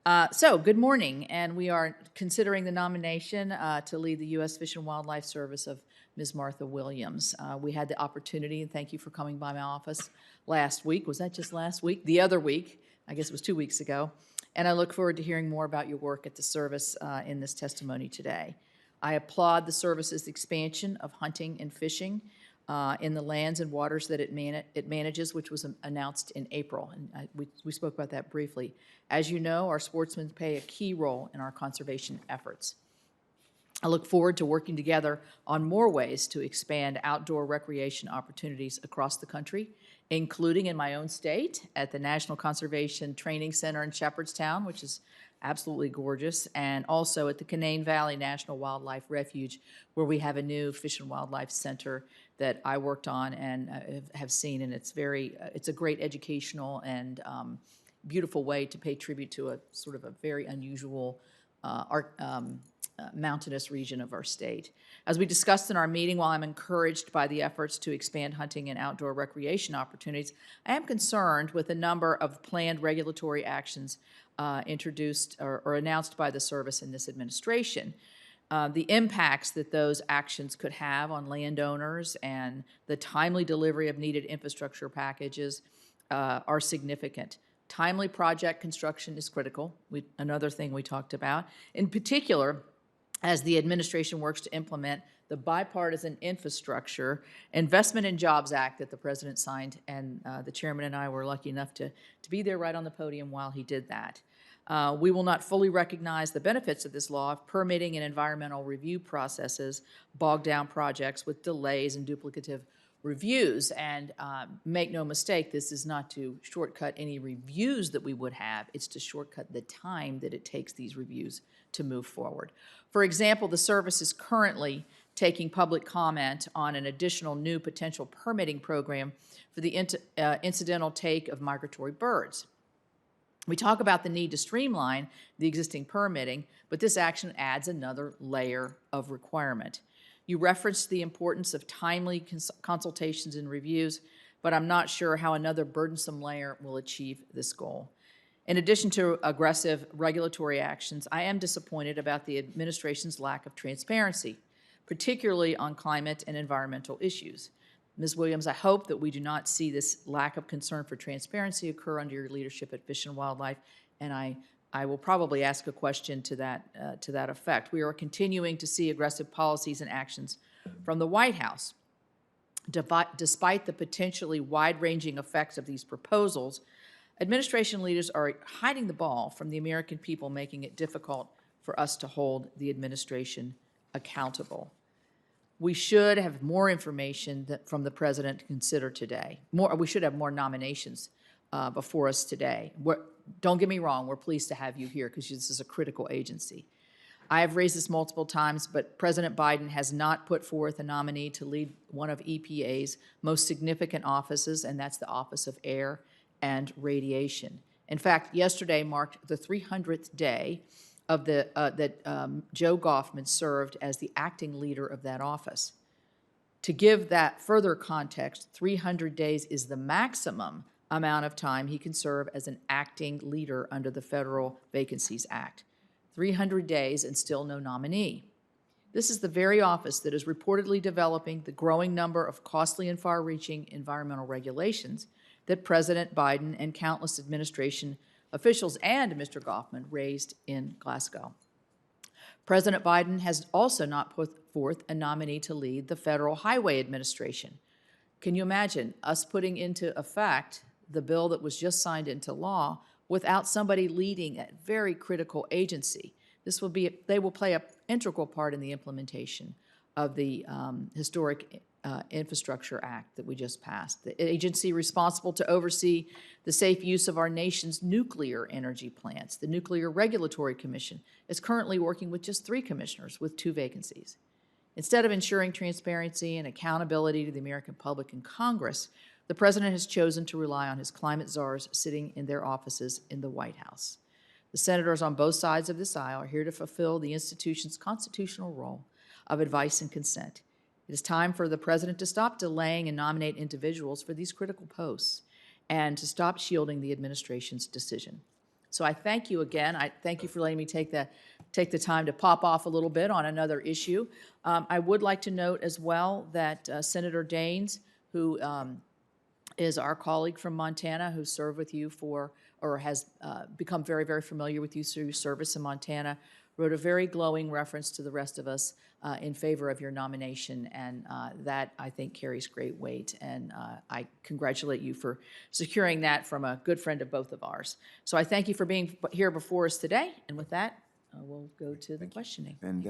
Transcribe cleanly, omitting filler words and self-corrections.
Good morning, and we are considering the nomination to lead the U.S. Fish and Wildlife Service of Ms. Martha Williams. We had the opportunity, and thank you for coming by my office last week. Was that just last week? The other week, I guess it was 2 weeks ago. And I look forward to hearing more about your work at the service in this testimony today. I applaud the service's expansion of hunting and fishing in the lands and waters that it manages, which was announced in April, and we spoke about that briefly. As you know, our sportsmen play a key role in our conservation efforts. I look forward to working together on more ways to expand outdoor recreation opportunities across the country, including in my own state at the National Conservation Training Center in Shepherdstown, which is absolutely gorgeous, and also at the Canaan Valley National Wildlife Refuge, where we have a new Fish and Wildlife Center that I worked on and have seen, and it's a great educational and beautiful way to pay tribute to a sort of a very unusual mountainous region of our state. As we discussed in our meeting, while I'm encouraged by the efforts to expand hunting and outdoor recreation opportunities, I am concerned with a number of planned regulatory actions introduced or announced by the service in this administration. The impacts that those actions could have on landowners and the timely delivery of needed infrastructure packages are significant. Timely project construction is critical, another thing we talked about. In particular, as the administration works to implement the Bipartisan Infrastructure Investment and Jobs Act that the President signed, and the Chairman and I were lucky enough to be there right on the podium while he did that. We will not fully recognize the benefits of this law if permitting and environmental review processes bog down projects with delays and duplicative reviews. And make no mistake, this is not to shortcut any reviews that we would have. It's to shortcut the time that it takes these reviews to move forward. For example, the service is currently taking public comment on an additional new potential permitting program for the incidental take of migratory birds. We talk about the need to streamline the existing permitting, but this action adds another layer of requirement. You referenced the importance of timely consultations and reviews, but I'm not sure how another burdensome layer will achieve this goal. In addition to aggressive regulatory actions, I am disappointed about the administration's lack of transparency, particularly on climate and environmental issues. Ms. Williams, I hope that we do not see this lack of concern for transparency occur under your leadership at Fish and Wildlife, and I will probably ask a question to that effect. We are continuing to see aggressive policies and actions from the White House. Despite the potentially wide-ranging effects of these proposals, administration leaders are hiding the ball from the American people, making it difficult for us to hold the administration accountable. We should have more information from the President to consider today. We should have more nominations before us today. Don't get me wrong, we're pleased to have you here because this is a critical agency. I have raised this multiple times, but President Biden has not put forth a nominee to lead one of EPA's most significant offices, and that's the Office of Air and Radiation. In fact, yesterday marked the 300th day of that Joe Goffman served as the acting leader of that office. To give that further context, 300 days is the maximum amount of time he can serve as an acting leader under the Federal Vacancies Act. 300 days and still no nominee. This is the very office that is reportedly developing the growing number of costly and far-reaching environmental regulations that President Biden and countless administration officials and Mr. Goffman raised in Glasgow. President Biden has also not put forth a nominee to lead the Federal Highway Administration. Can you imagine us putting into effect the bill that was just signed into law without somebody leading a very critical agency? They will play an integral part in the implementation of the historic Infrastructure Act that we just passed. The agency responsible to oversee the safe use of our nation's nuclear energy plants, the Nuclear Regulatory Commission, is currently working with just 3 commissioners with 2 vacancies. Instead of ensuring transparency and accountability to the American public and Congress, the President has chosen to rely on his climate czars sitting in their offices in the White House. The senators on both sides of this aisle are here to fulfill the institution's constitutional role of advice and consent. It is time for the President to stop delaying and nominate individuals for these critical posts and to stop shielding the administration's decision. So I thank you again. I thank you for letting me take the time to pop off a little bit on another issue. I would like to note as well that Senator Daines, who is our colleague from Montana, who served with you or has become very, very familiar with you through service in Montana, wrote a very glowing reference to the rest of us in favor of your nomination, and that, I think, carries great weight, and I congratulate you for securing that from a good friend of both of ours. So I thank you for being here before us today, and with that, we'll go to the questioning. And